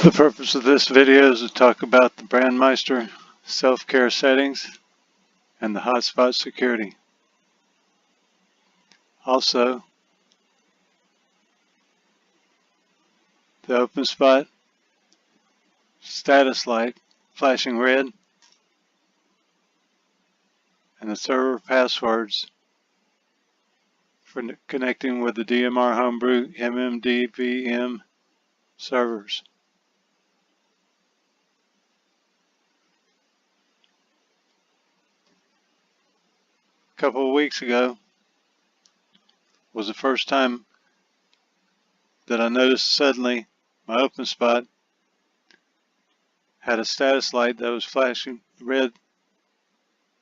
The purpose of this video is to talk about the Brandmeister self-care settings and the hotspot security. Also, the OpenSpot status light flashing red and the server passwords for connecting with the DMR Homebrew MMDVM servers. A couple of weeks ago was the first time that I noticed suddenly my OpenSpot had a status light that was flashing red,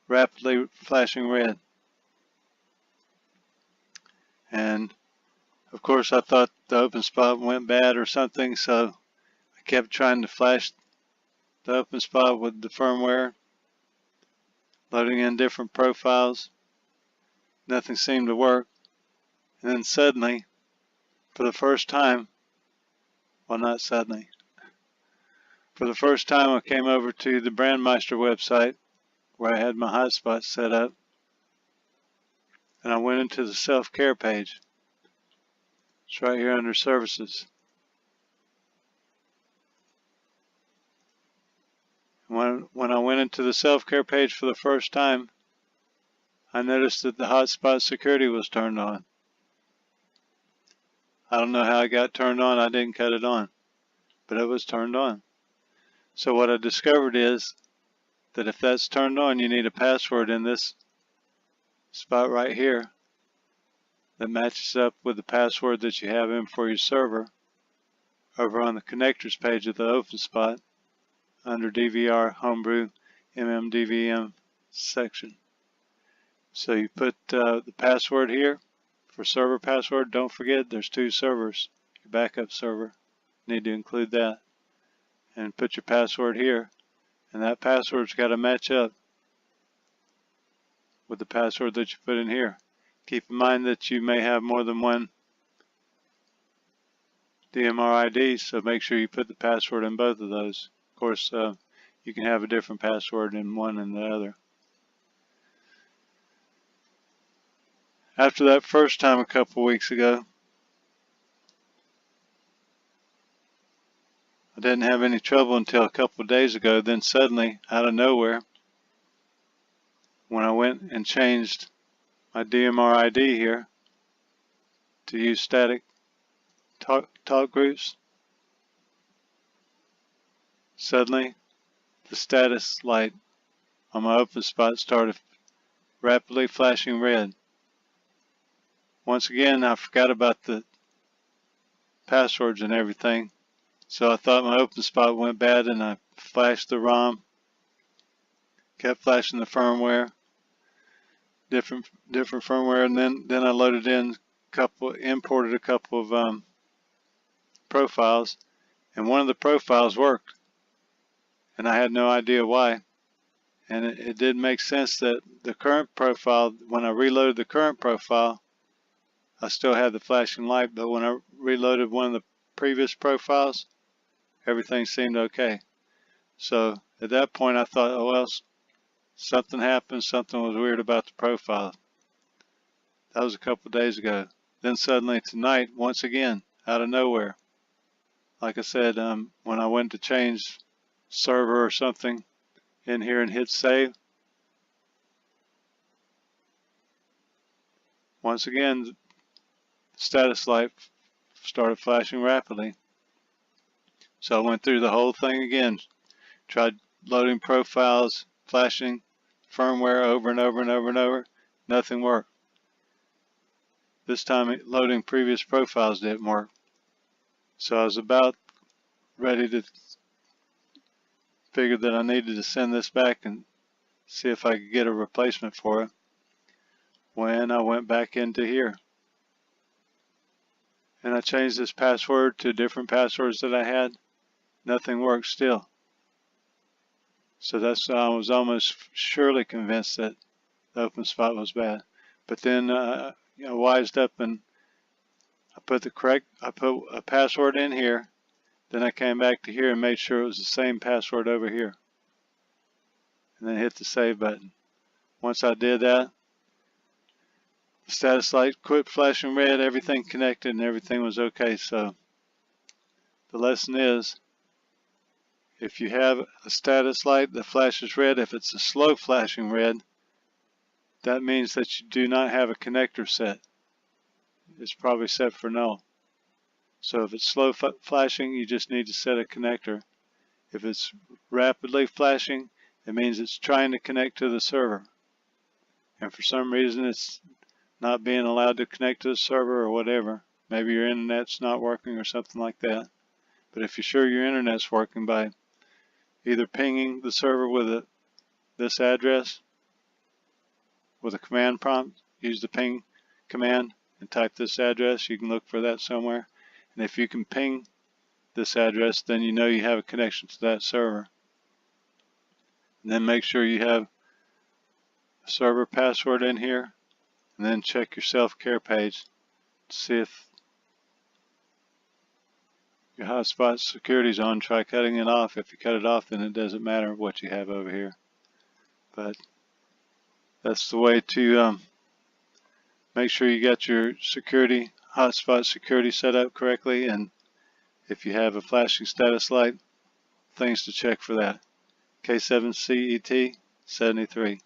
rapidly flashing red. And of course I thought the OpenSpot went bad or something, so I kept trying to flash the OpenSpot with the firmware, loading in different profiles. Nothing seemed to work. And then suddenly, for the first time, well, not suddenly, for the first time I came over to the Brandmeister website where I had my hotspot set up, and I went into the self-care page. It's right here under services. When I went into the self-care page for the first time, I noticed that the hotspot security was turned on. I don't know how it got turned on. I didn't cut it on, but it was turned on. So what I discovered is that if that's turned on, you need a password in this spot right here that matches up with the password that you have in for your server over on the connectors page of the OpenSpot under DVR Homebrew MMDVM section. So you put the password here for server password. Don't forget there's two servers. Your backup server, need to include that. And put your password here, and that password's got to match up with the password that you put in here. Keep in mind that you may have more than one DMR ID, so make sure you put the password in both of those. Of course, you can have a different password in one and the other. After that first time a couple weeks ago, I didn't have any trouble until a couple of days ago. Then suddenly, out of nowhere, when I went and changed my DMR ID here to use static talk groups, suddenly the status light on my OpenSpot started rapidly flashing red. Once again, I forgot about the passwords and everything, so I thought my OpenSpot went bad, and I flashed the ROM, kept flashing the firmware, different firmware, and then I loaded in imported a couple of profiles, and one of the profiles worked, and I had no idea why. And it did make sense that the current profile, when I reloaded the current profile, I still had the flashing light, but when I reloaded one of the previous profiles, everything seemed okay. So at that point I thought, oh well, something happened, something was weird about the profile. That was a couple of days ago. Then suddenly tonight, once again, out of nowhere, like I said, when I went to change server or something in here and hit save, once again the status light started flashing rapidly. So I went through the whole thing again, tried loading profiles, flashing firmware over and over and over and over. Nothing worked. This time loading previous profiles didn't work. So I was about ready to figure that I needed to send this back and see if I could get a replacement for it, when I went back into here. And I changed this password to different passwords that I had. Nothing worked still. So I was almost surely convinced that the OpenSpot was bad. But then I wised up, and I put a password in here Then I came back to here and made sure it was the same password over here. And then hit the save button. Once I did that, the status light quit flashing red, everything connected, and everything was okay. So the lesson is, if you have a status light that flashes red, if it's a slow flashing red, that means that you do not have a connector set. It's probably set for null. So if it's slow flashing, you just need to set a connector. If it's rapidly flashing, it means it's trying to connect to the server. And for some reason it's not being allowed to connect to the server or whatever. Maybe your internet's not working or something like that. But if you're sure your internet's working, by either pinging the server with this address with a command prompt, use the ping command and type this address. You can look for that somewhere. And if you can ping this address, then you know you have a connection to that server. And then make sure you have a server password in here, and then check your self-care page to see if your hotspot security is on. Try cutting it off. If you cut it off, then it doesn't matter what you have over here. But that's the way to make sure you got your security, hotspot security set up correctly. And if you have a flashing status light, things to check for that. K7CET 73.